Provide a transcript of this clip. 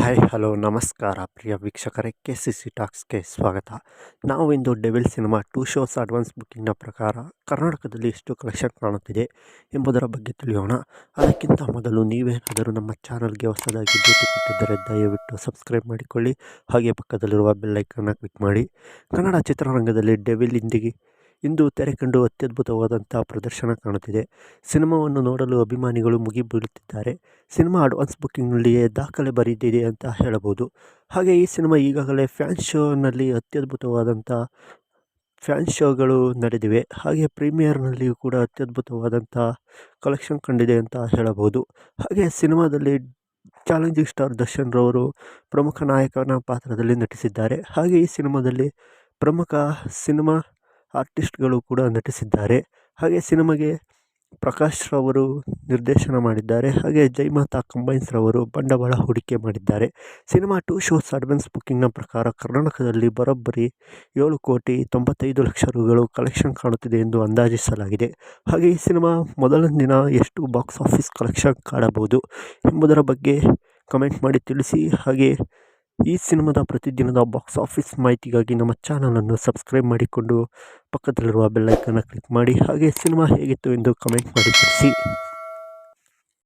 Hi hello ನಮಸ್ಕಾರ ಪ್ರಿಯ ವೀಕ್ಷಕರೇ KCC ಟಾಕ್ಸ್ಗೆ ಸ್ವಾಗತ. ನಾವು ಇಂದು ಡೆವಿಲ್ ಸಿನಿಮಾ 2 ಶೋಸ್ ಅಡ್ವಾನ್ಸ್ ಬುಕ್ಕಿಂಗ್ನ ಪ್ರಕಾರ ಕರ್ನಾಟಕದಲ್ಲಿ ಎಷ್ಟು ಕಲೆಕ್ಷನ್ ಕಾಣುತ್ತಿದೆ ಎಂಬುದರ ಬಗ್ಗೆ ತಿಳಿಯೋಣ. ಅದಕ್ಕಿಂತ ಮೊದಲು ನೀವೇನಾದರೂ ನಮ್ಮ ಚಾನಲ್ಗೆ ಹೊಸದಾಗಿ ಭೇಟಿ ಕೊಟ್ಟಿದ್ದರೆ ದಯವಿಟ್ಟು ಸಬ್ಸ್ಕ್ರೈಬ್ ಮಾಡಿಕೊಳ್ಳಿ, ಹಾಗೆ ಪಕ್ಕದಲ್ಲಿರುವ ಬೆಲ್ಲೈಕನ್ನ ಕ್ಲಿಕ್ ಮಾಡಿ. ಕನ್ನಡ ಚಿತ್ರರಂಗದಲ್ಲಿ ಡೆವಿಲ್ ಇಂದು ತೆರೆ ಕಂಡು ಅತ್ಯದ್ಭುತವಾದಂಥ ಪ್ರದರ್ಶನ ಕಾಣುತ್ತಿದೆ. ಸಿನಿಮಾವನ್ನು ನೋಡಲು ಅಭಿಮಾನಿಗಳು ಮುಗಿಬೀಳುತ್ತಿದ್ದಾರೆ. ಸಿನಿಮಾ ಅಡ್ವಾನ್ಸ್ ಬುಕ್ಕಿಂಗ್ನಲ್ಲಿಯೇ ದಾಖಲೆ ಬರೆದಿದೆ ಅಂತ ಹೇಳಬಹುದು. ಹಾಗೆ ಈ ಸಿನಿಮಾ ಈಗಾಗಲೇ ಫ್ಯಾನ್ ಶೋನಲ್ಲಿ ಅತ್ಯದ್ಭುತವಾದಂಥ ಫ್ಯಾನ್ ಶೋಗಳು ನಡೆದಿವೆ. ಹಾಗೆ ಪ್ರೀಮಿಯರ್ನಲ್ಲಿಯೂ ಕೂಡ ಅತ್ಯದ್ಭುತವಾದಂಥ ಕಲೆಕ್ಷನ್ ಕಂಡಿದೆ ಅಂತ ಹೇಳಬಹುದು. ಹಾಗೆ ಸಿನಿಮಾದಲ್ಲಿ ಚಾಲೆಂಜಿಂಗ್ ಸ್ಟಾರ್ ದರ್ಶನ್ ರವರು ಪ್ರಮುಖ ನಾಯಕನ ಪಾತ್ರದಲ್ಲಿ ನಟಿಸಿದ್ದಾರೆ. ಹಾಗೆ ಈ ಸಿನಿಮಾದಲ್ಲಿ ಪ್ರಮುಖ ಸಿನಿಮಾ ಆರ್ಟಿಸ್ಟ್ಗಳು ಕೂಡ ನಟಿಸಿದ್ದಾರೆ. ಹಾಗೆ ಸಿನಿಮಾಗೆ ಪ್ರಕಾಶ್ ರವರು ನಿರ್ದೇಶನ ಮಾಡಿದ್ದಾರೆ. ಹಾಗೆ ಜೈಮಾತಾ ಕಂಬೈನ್ಸ್ ರವರು ಬಂಡವಾಳ ಹೂಡಿಕೆ ಮಾಡಿದ್ದಾರೆ. ಸಿನಿಮಾ 2 ಶೋಸ್ ಅಡ್ವಾನ್ಸ್ ಬುಕ್ಕಿಂಗ್ನ ಪ್ರಕಾರ ಕರ್ನಾಟಕದಲ್ಲಿ ಬರೋಬ್ಬರಿ 7,95,00,000 ರುಗಳು ಕಲೆಕ್ಷನ್ ಕಾಣುತ್ತಿದೆ ಎಂದು ಅಂದಾಜಿಸಲಾಗಿದೆ. ಹಾಗೆ ಈ ಸಿನಿಮಾ ಮೊದಲ ದಿನ ಎಷ್ಟು ಬಾಕ್ಸ್ ಆಫೀಸ್ ಕಲೆಕ್ಷನ್ ಕಾಣಬಹುದು ಎಂಬುದರ ಬಗ್ಗೆ ಕಮೆಂಟ್ ಮಾಡಿ ತಿಳಿಸಿ. ಹಾಗೆ ಈ ಸಿನಿಮಾದ ಪ್ರತಿದಿನದ ಬಾಕ್ಸ್ ಆಫೀಸ್ ಮಾಹಿತಿಗಾಗಿ ನಮ್ಮ ಚಾನಲನ್ನು ಸಬ್ಸ್ಕ್ರೈಬ್ ಮಾಡಿಕೊಂಡು ಪಕ್ಕದಲ್ಲಿರುವ ಬೆಲ್ಲೈಕನ್ನ ಕ್ಲಿಕ್ ಮಾಡಿ. ಹಾಗೆ ಸಿನಿಮಾ ಹೇಗಿತ್ತು ಎಂದು ಕಮೆಂಟ್ ಮಾಡಿ ತಿಳಿಸಿ.